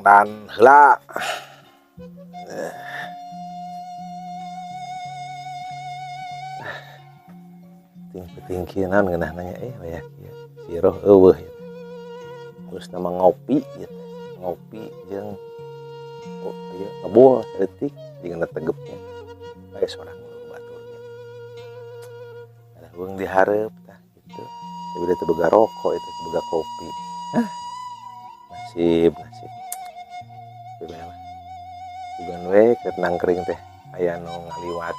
dan heula tingkinan ngeunah nanya aya kieu siroh eueuh terus nama ngopi gitu. Ngopi jeung ieu ngebul saeutik jeung tegepnya bae sorang batur gitu. Ada beung dihareup tah gitu. Tapi dia boga rokok itu boga kopi. Nasib. Bukan we keur nangkring teh aya nu ngaliwat.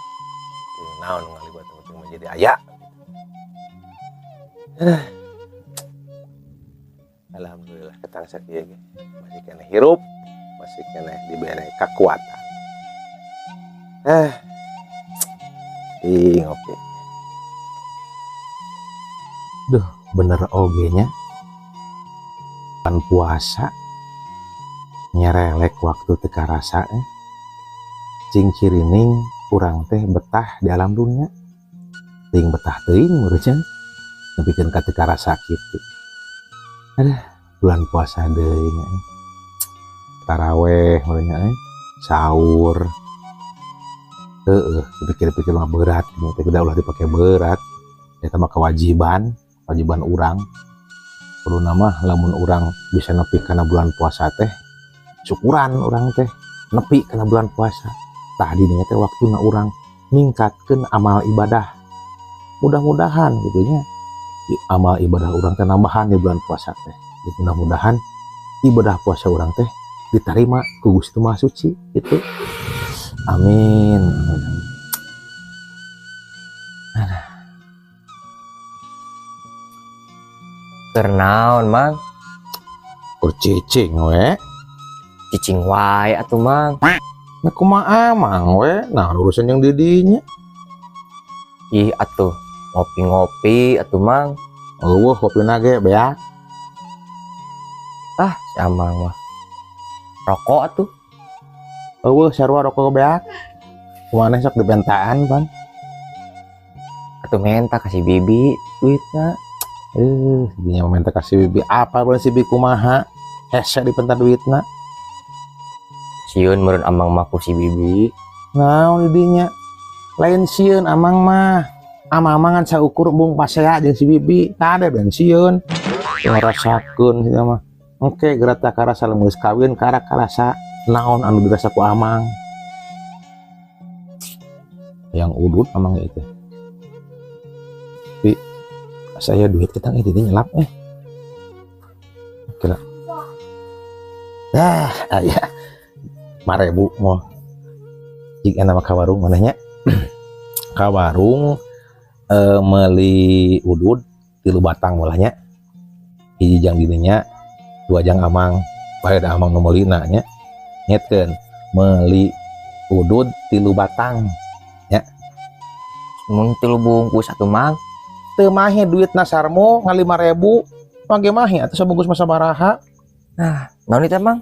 Naon nu ngaliwat penting menjadi aya. Alhamdulillah ketang sakieu ge. Masih keneh hirup, masih keneh dibere kekuatan. Ngopi. Duh, bener oge nya. Pan puasa nyerelek waktu teu karasa cing cirining urang teh betah di alam dunia. Ting betah teuing meureun nepikeun ka teu karasa kitu. Bulan puasa deui nya. Taraweh meureun sahur. Dipikir-pikir mah berat, tapi udah ulah dipake berat. Eta mah kewajiban urang. Kudu nama lamun urang bisa nepi kana bulan puasa teh syukuran urang teh nepi kana bulan puasa. Tah didinya teh waktuna urang ningkatkeun amal ibadah. Mudah-mudahan gitu nya amal ibadah urang teh nambahan di bulan puasa teh. Mudah-mudahan ibadah puasa urang teh diterima ku Gusti Maha Suci gitu. Amin. Kernaon mang? Kur cicing we. Cicing wae atuh mang. Nah kumaha mang we? Nah urusan yang didinya. Ih atuh ngopi-ngopi atuh mang. Eueuh kopina ge beak. Si Amang mah rokok atuh. Eueuh sarua rokok beak. Kumaneh sok dibentaan pan. Atuh menta kasih bibi duitna. Dinya minta kasih bibi apa bulan si bibi kumaha? Hese dipenta duitna. Sieun meureun Amang mah ku si bibi. Naon didinya? Lain sieun Amang mah. Amang-amangan saukur bung pasea jeung si bibi. Kade ben sieun. Ngarasakeun sia mah. Engke gerata karasa lamun geus kawin karak karasa naon anu dirasa ku Amang. Yang udut Amang itu. Tapi saya duit kita ini nyelap kira. Aya 5.000 mau. Jika nama ka warung manehnya. Ka warung meuli udud 3 batang mulanya. Hiji jang dirinya 2 jang Amang. Bae da Amang nu meulina nya. Ngetkeun meuli udud 3 batang nya. Mun 3 bungkus atuh mang. Teu mahe duit nasarmu nga 5.000 mage mahe atuh sabungkus mah sabaraha. Nah, naon itu mang?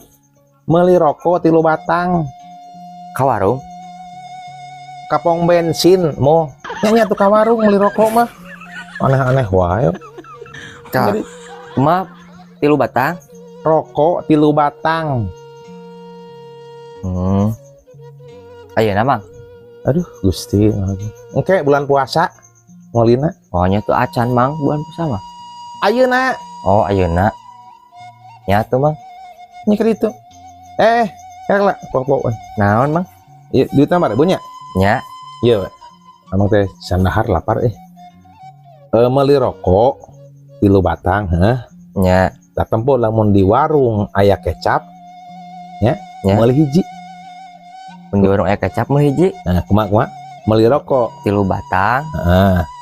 Meuli rokok 3 batang Ka warung. ka pom bensin mo. Nya tuh ka warung meuli rokok mah. Aneh-aneh wae. Ka maaf 3 batang. Rokok 3 batang. Ayeuna mang. Aduh Gusti. Engke bulan puasa ngolina. Pokoknya tuh acan mang bulan puasa mah. Ayeuna. Oh ayeuna. Nya tuh mang. Nya kitu. Kakak pok-pok. Naon mang? Ieu duitna 5.000 nya. Nya. Ieu. Amang teh sandahar lapar meuli rokok 3 batang Nya. tak tempo lamun di warung aya kecap nya meuli hiji. Mun di warung aya kecap mah hiji. Nah kumaha meuli rokok 3 batang.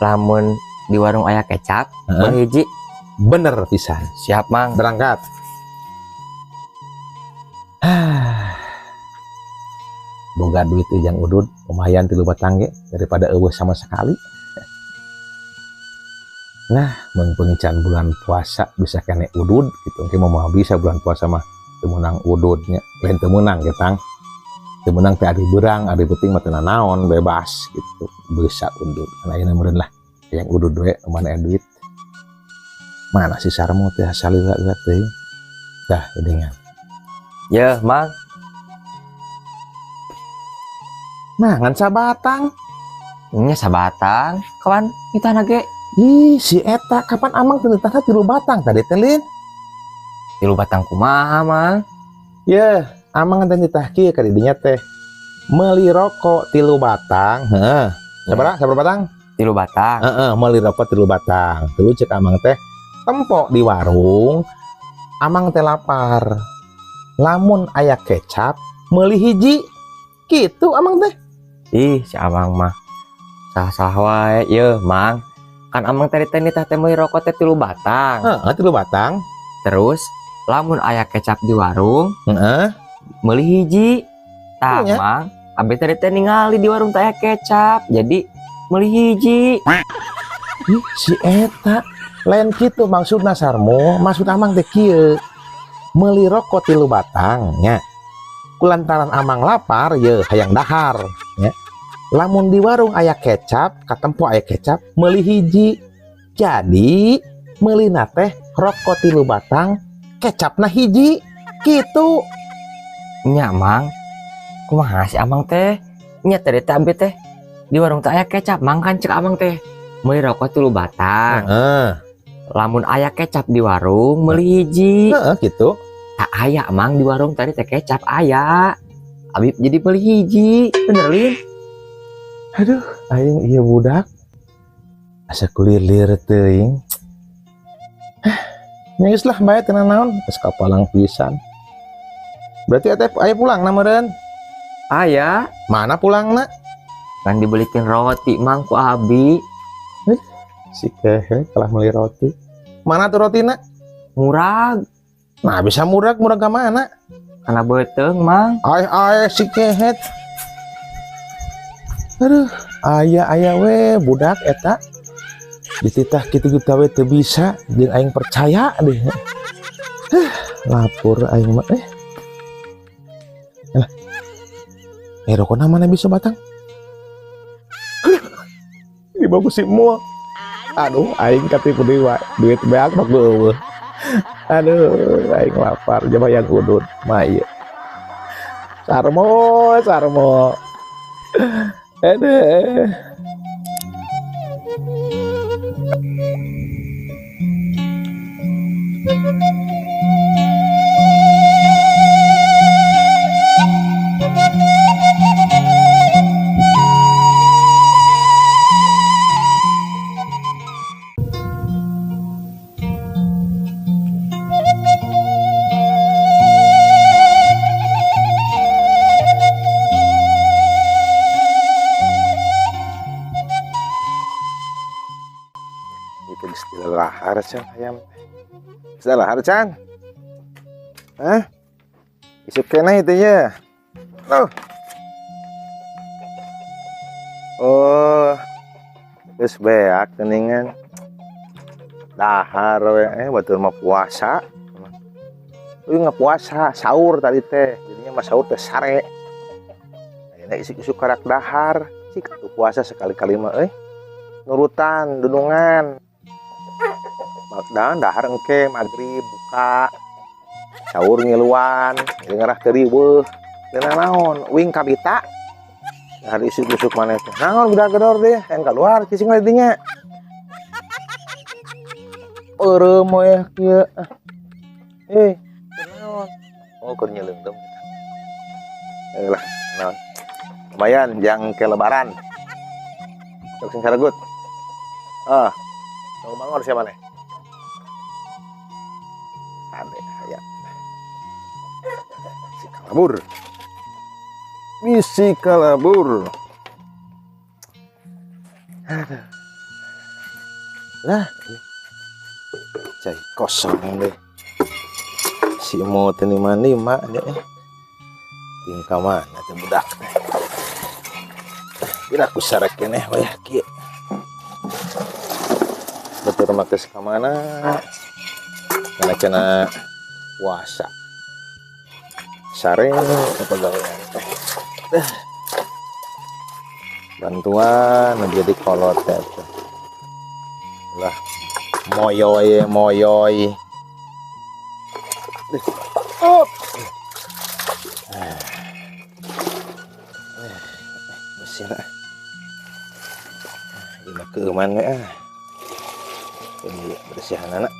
Lamun di warung aya kecap meuli hiji. Bener pisan. Siap mang. Berangkat. Boga duit yang udud lumayan 3 batang ge daripada eueuh sama sekali. Nah, mun pengican bulan puasa bisa kene udud gitu. Engke mah bisa bulan puasa mah teu meunang ududnya. Lain teu meunang ge tang. Teu meunang teh adi beurang, adi penting mah teu naon, bebas gitu. Bisa udud. Nah, ayeuna meureun lah yang udud we mana duit. Mana si Sarmo teh salila teh. Dah gedengan. Ya, Mang. Nah, ngan sabatang. Nya sabatang. Kawan kita nage Ih, si eta kapan amang teu tah 3 batang tadi teh Lin? 3 batang kumaha, Mang? Ya, amang teh titah kieu ka didinya teh. Meuli rokok 3 batang. Heeh. Sabaraha batang? 3 batang. Heeh, meuli rokok 3 batang. Terus cek amang teh tempo di warung. Amang teh lapar. Lamun aya kecap meuli hiji. Gitu amang teh. Ih, si Amang mah salah-salah wae. Ye, Mang. Kan Amang tadi teh nitah teh meuli rokok teh 3 batang. Heeh, 3 batang. Terus lamun aya kecap di warung, Heeh. meuli hiji. Tah, Iya. Mang, abis tadi teh ningali di warung teh aya kecap. Jadi meuli hiji. Ih, si eta lain kitu maksudna Sarmo, maksud amang teh kieu. Meuli rokok 3 batang nya. Kulantaran amang lapar ye hayang dahar nya. Lamun di warung aya kecap, katempo aya kecap meuli hiji. Jadi meulina teh rokok 3 batang, kecapna hiji. Kitu. Nya, Mang. Kumaha si Amang teh? Nya tadi teh abis teh di warung teh aya kecap, Mang kan cek Amang teh meuli rokok 3 batang. Heeh. Lamun aya kecap di warung meuli hiji. Heeh gitu. Tak aya Mang di warung tadi teh kecap aya. Abis jadi meuli hiji. Bener, Lin? Aduh, aing ieu budak. Asa kulilir teuing. Nyangis lah bae teu naon, geus kapalang pisan. Berarti aya pulang na meureun. Aya. Mana pulangna? Kan dibelikin roti Mang ku Abi. Si kehe kalah meuli roti. Mana tuh rotina? Murag. Nah, bisa murag ke mana? Karena beteung Mang. Ay si kehet. Aduh, aya we budak eta. Dititah kitu kita we teu bisa, jeung aing percaya deh. Lapor aing mah rokona mana bisa batang? Di bagus si mual. Aduh, aing katipu deui duit beak mah eueuh. Aduh, aing lapar, coba yang udut mah ieu. Sarmo. Aduh. Itu istilah lahar can ayam. Istilah lahar can. Hah? Isuk kena itu ya. Oh. Geus beak geuningan. Dahar we batur mah puasa. Euy ngapuasa sahur tadi teh. Jadinya mah sahur teh sare. Ayeuna isuk-isuk karak dahar. Cik atuh puasa sekali-kali mah euy. Nurutan dunungan. Dan dahar engke magrib buka sahur ngiluan ngarah teu riweuh teu naon wing kabita dahar isuk-isuk maneh teh naon budak gedor deh yang keluar cicing we dinya eureum we kieu naon oh keur nyeleungdeum lah naon lumayan jang ke lebaran sok sing saragut mangor siapa nih ade hayat misi kalabur aduh lah cai kosong deh si mau tenima-nima deh tingkah mana tuh budak kira aku sarek keneh wayah kieu betul mates ka mana karena kena puasa sareng apa gawean teh bantuan menjadi kolot teh lah moyoy moyoy. Mesin ini keuman we ini bersihan anak.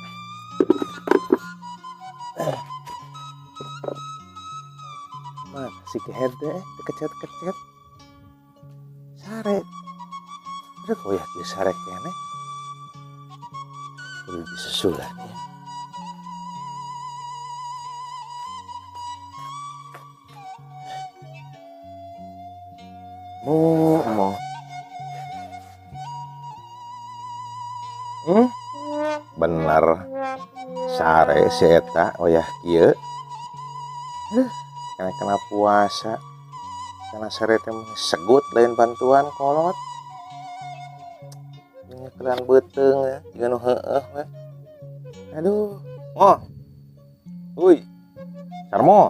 Mana si keher deh kecet sare udah kau ya dia sare kene udah disusulan ya. Mau bener sare si eta oh ya kieu karena kena puasa karena sare teh segut lain bantuan kolot ini kelan beuteng ya juga nu heueuh we aduh oh uy sarmo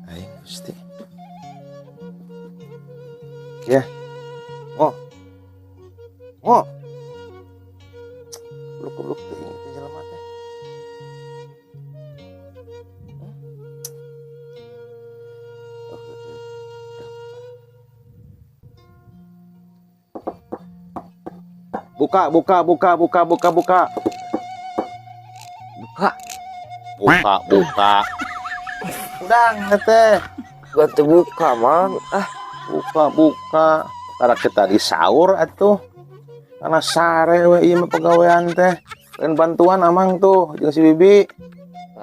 aing gusti ya oh bluk teuing teh jelema teh buka undang teh Gua tuh buka mang. buka karena kita di sahur atuh karena sare we ieu mah pegawaian teh dan bantuan amang tuh jeung si bibi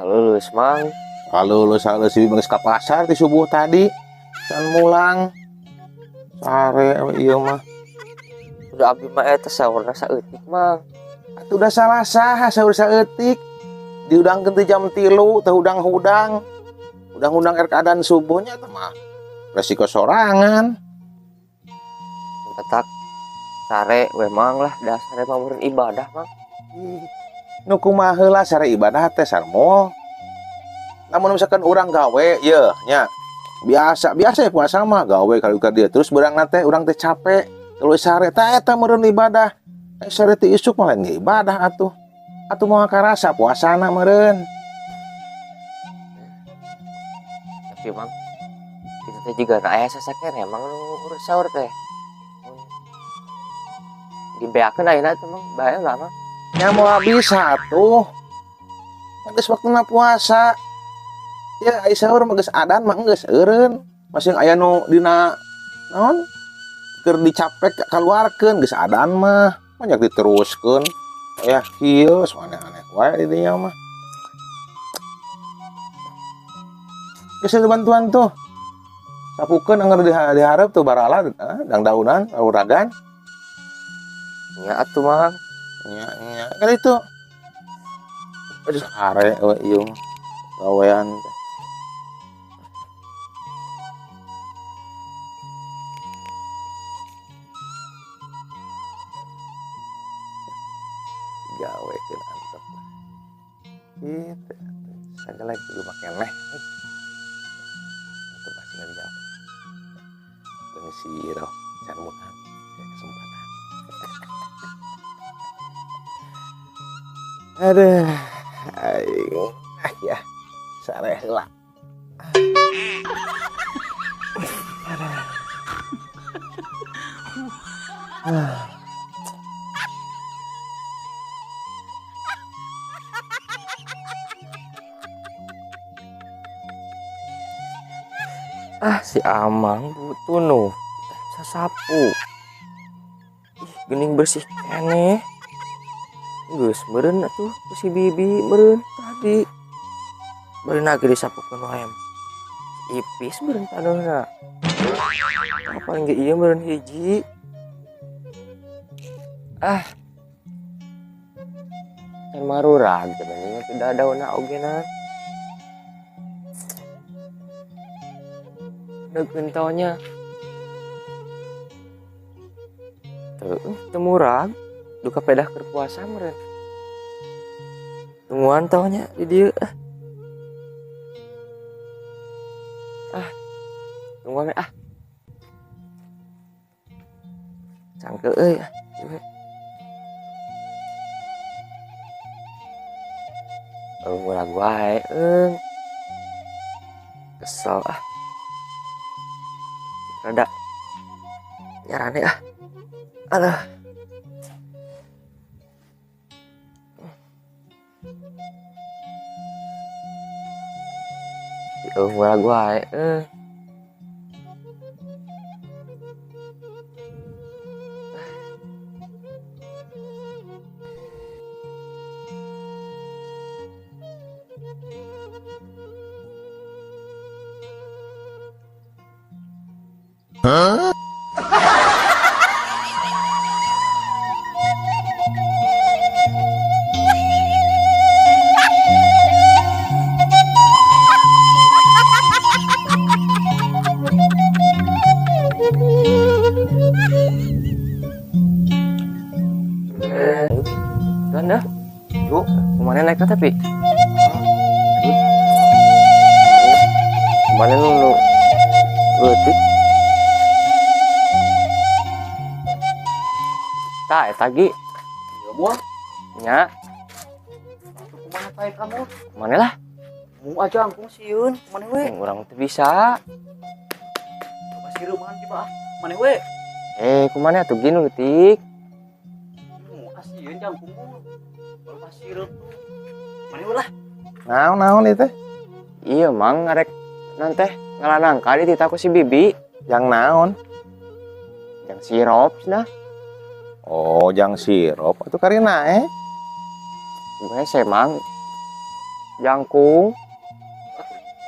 Lulus mang. kalau si bibi geus ka pasar di subuh tadi dan mulang sare we ieu mah Udah abdi mah eta saurna saeutik mang. atuh udah salah saha sahur saeutik diudangkeun teh jam 3 teh hudang-hudang rek adzan subuhnya teh mah resiko sorangan Petak sare we mang lah dasare mah meureun ibadah mang. nu kumaha heula sare ibadah teh sarmo namun misalkan urang gawe ye nya biasa ya puasa mah gawe kalau ka dieu terus beurang teh urang teh capek kalau sare teh eta meureun ibadah sare teh isuk mah lain ibadah atuh mau karasa puasana meureun Tapi mang itu teh juga aya sasakene emang nu urus sahur teh. Dibeakeun ayeuna teh mang bae lah mang. nya mau bisa atuh geus waktuna puasa ya ai sahur mah geus adan mah geus eureun masing aya nu dina naon keur dicapek kaluarkeun geus adan mah banyak diteruskeun ya kieu aneh-aneh wae di dinya mah geus ada bantuan tuh sapukeun anger dihareup tuh barala dangdaunan uragan Nya atuh mang. nya kan itu aduh sare we ieu mah gawean teh gawekeun antep kitu sagala kudu make neh itu pasti dari apa dengan si Iro carmutan kesempatan aduh aing ya sare heula Si Amang butuh nu sasapu. Ih, gening bersih keneh. Geus meureun atuh ku si bibi meureun tadi. Beureun lagi disapukeun wae. Ipis meureun taneuhna. Paling ge ieu meureun hiji. Kan marurag sebenarnya tidak ada daunna ogena. Dekeun taunya. Temurag duka pedah keur puasa meureun. Tungguan taunya di dieu. Tungguan Sangke euy. Lagu wae kesel ah. Rada nyarane ah. Aduh. Lagu wae Dan dah. Yuk, kemana naik tapi? Kemana lu letik? Tak, tagi. Ya buah. Nya, Kemana tay kamu? mana lah? Mau aja angkung sieun. Kemana we? Orang tuh bisa. Coba sieuman coba. Mana we? Kemana tuh gini letik? Mau asieun jangkung mu. Kalau pasir tuh. Mana we lah? Naon itu? Iya mang ngarek nanti ngalanang kali titaku si Bibi Yang naon? yang sirup nah. Oh, jang sirup atuh karina Gue semang jangkung.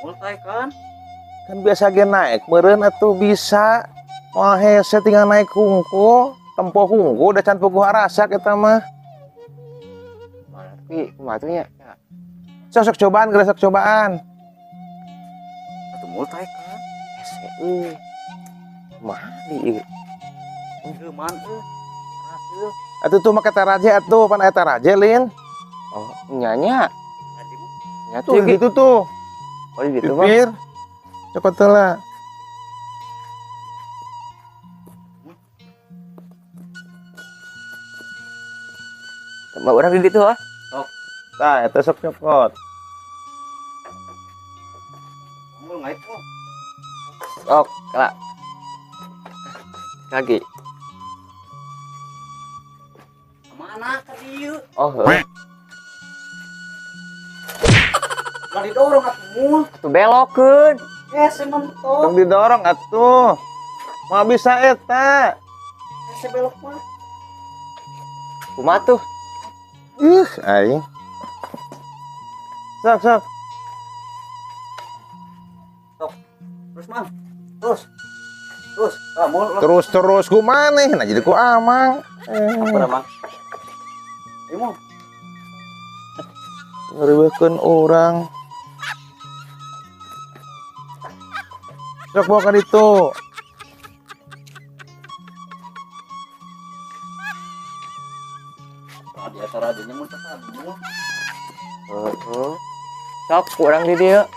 Mau tay kan? kan biasa ge naik meureun atuh bisa. Moal hese tinggal naik hungkul, tempo hungkul udah can puguh arasak eta mah. Mana tapi kumatunya ya. Sok cobaan, sok cobaan. Atuh mau tay kan? Hese mah di Sieuman Atuh. Atuh tuh make taraje atuh, pan aya taraje lin. oh nyanya Tadi mu nyatu Tuh gitu tuh. oh gitu bang. Pipir. Cokot heula. Mbak orang di situ ah. Tah, eta sok nyokot. mau ngait mo. Oh kelak kaki. Kemana ka dieu? Oh Lah didorong atuh mu. tuh belokeun. Hese mentok. Tong didorong atuh. Mau bisa eta. Hese belok mah. Kumaha tuh? Aing. Sok. Terus mang. Terus. Mau Terus ku maneh, nah jadi ku amang. apa mang? Mau Ngeriweukeun orang. Sok bawa ka ditu. di acara adanya mau cepat. Sok kurang di dia.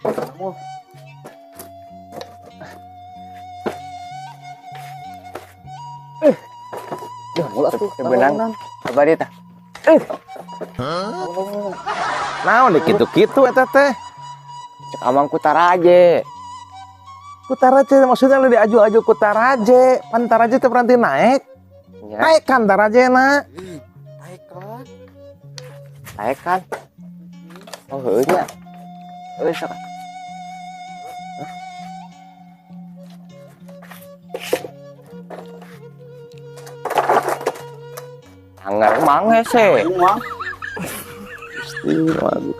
Kamu Mula tuh benang. Apa dia tah? Naon deh kitu-kitu eta teh. Cek amang kutaraje. Kutaraje maksudnya lu diaju-aju kutaraje. Pan taraje teh berhenti naik. Ya, Naik kan tarajena. naik kan? naik kan. Oh heuh nya. Sok. Anggar mang hese. Mang. Waduh.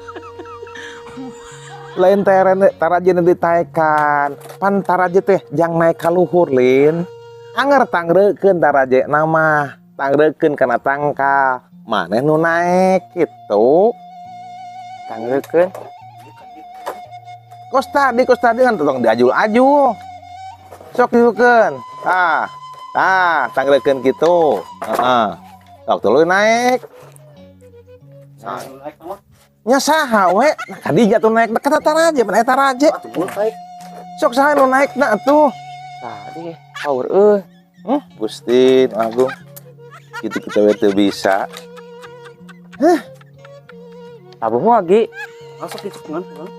Lain taraje nu ditaekan. Pan taraje teh jang naik ka luhur lin. Anger tangreukeun taraje nama. Tangreukeun kana tangkal. Maneh nu naek kitu. Tangreukeun. Kos tadi kan tolong diaju-aju. Sok diukeun. Tangreukeun kitu. Heeh. Sok tuluy naik. Nah, naik mah. Nya saha we? Nah, kadinya tuh naik dekat taraje, pan eta raje. Atuh mau naik. Sok saha nu naikna atuh? Tadi power euy. Gusti nu Agung. Gitu kita teu bisa. Abuh mah lagi. Masuk di cekungan Bang.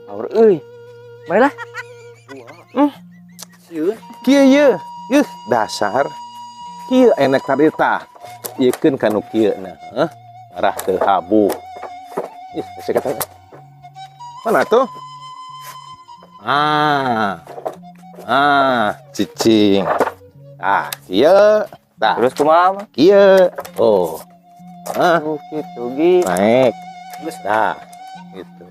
Aur euy. Baiklah. Sieun. Kieu ye. Dasar. Kieu enek tarita. Iekeun kanu kieu na. Arah teu habu. Saya kata. Mana tuh? Cicing. Kieu. Tah, Terus kumaha mah? kieu. Oh. Gitu Gi. Naik. Dah. Gitu.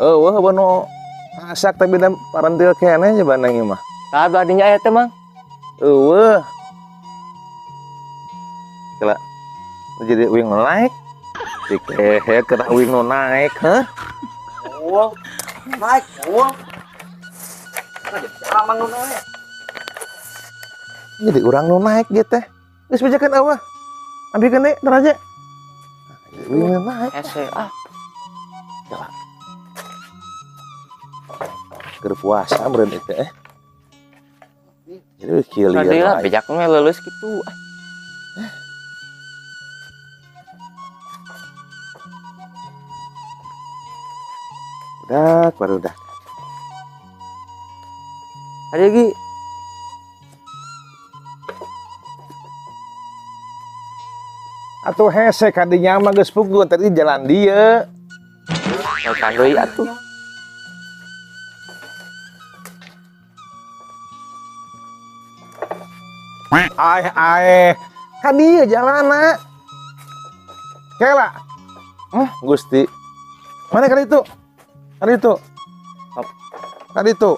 Wah bano masak tapi dan parantil kene aja bandang ieu mah. Tah badinya aya teh Mang. Wah. Kala jadi uing naik. Dikehe kena uing nu naik, Oh. Naik. Oh. Ada amang nu naik. Jadi urang nu naik gitu teh. Geus bejakeun eueuh. Ambikeun deui daraja. Jadi uing nu naik. SCA. Keur puasa meureun ieu teh. Jadi kieu lieur. Tadi lah bejak mah leuleus kitu. Barudak. Ada Gi. Atuh hese kadinya mah geus puguh tadi jalan dieu. Makan deui atuh. Ka dieu jalanna. Kela. Gusti. Mana kali itu? Kali itu. Kali itu.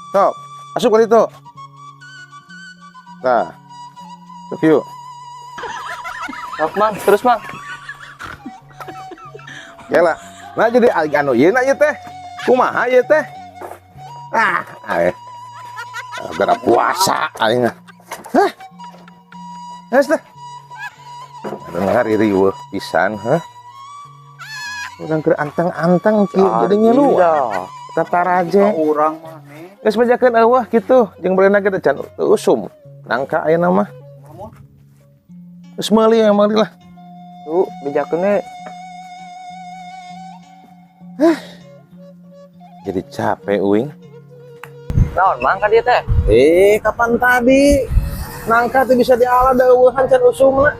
Sok, masuk kali itu. Nah. Sok yuk. Sok Mang, terus Mang. Kela. Nah jadi anu ieu na ieu teh. Kumaha ieu teh? Gara puasa aing. Geus teh. Dengar riweuh pisan, Urang keur anteng-anteng kieu jadi ngilu. Tataraje. Urang mah nih. Geus bejakeun eueuh kitu, jeung beulena ge teh can usum. Nangka ayeuna mah. Geus meuli lah. Tuh, bejakeun we. Jadi capek uing. Naon Mang ka dieu teh? Kapan tadi? Nangka teh bisa diala da eueuhan can usumna.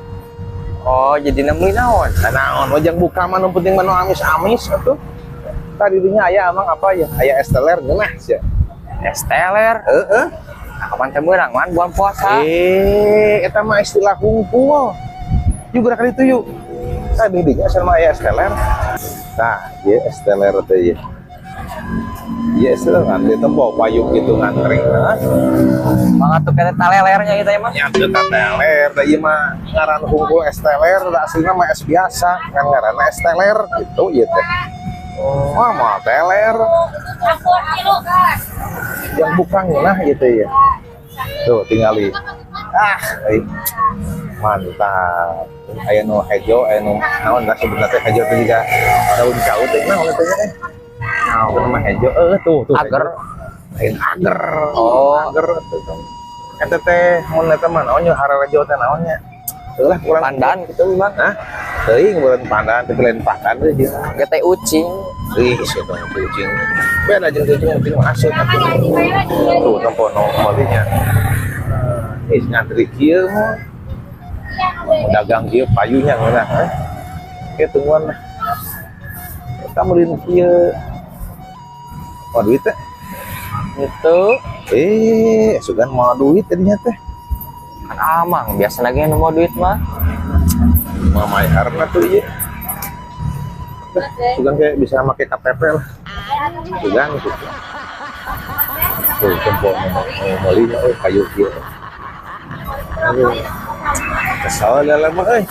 Oh, jadi nemeui naon? Naon wajang buka mah nu penting mah nu amis-amis atuh. Tadi dinya aya amang apa ya? Aya es teler geunah sia. Es teler. Kapan teh meurang man bulan puasa. Eta mah istilah hungkul. Yuk gerak itu yuk. Tadi dinya sama aya es teler. Tah, ieu es teler teh ieu. Ieu es teler ngan teh bawa payung gitu ngantering. Mang atuh kete talelernya ieu teh mah. Nya teu teler, da ieu mah ngaran hungkul es teler, da aslinya mah es biasa, kan ngaranna es teler gitu ieu teh. Wah, mah teler. Yang bukan nah gitu ya. Tuh tinggali. Mantap. Aya nu hejo, aya nu naon da sebenarnya teh hejo teh juga daun cau teh naon teh teh. Naon mah hejo tuh Ager. Lain ager. Oh, Ager tuh. Eta teh mun eta mah naon nya hararejo teh naonnya. Teulah kurang pandan gitu Mang. Hah? Teuing beureun pandan teh lain pakan teh jeung. Gete ucing. Ih, dong kucing. Beda jeung kucing masuk atuh. Tuh tempo malinya. Ngantri kieu mah. Dagang kieu payunya ngeunah. Kieu tungguan. Kita meulin kieu. Mau duit teh? Itu Sugan mau duit tadinya teh. kan amang biasa lagi nu mau duit mah. Mamai harna tuh ieu. Sugan kayak bisa pakai KTP lah. Sugan gitu. Tuh tempo malinya kayu kieu. Aduh. Kesal dalam mah euy.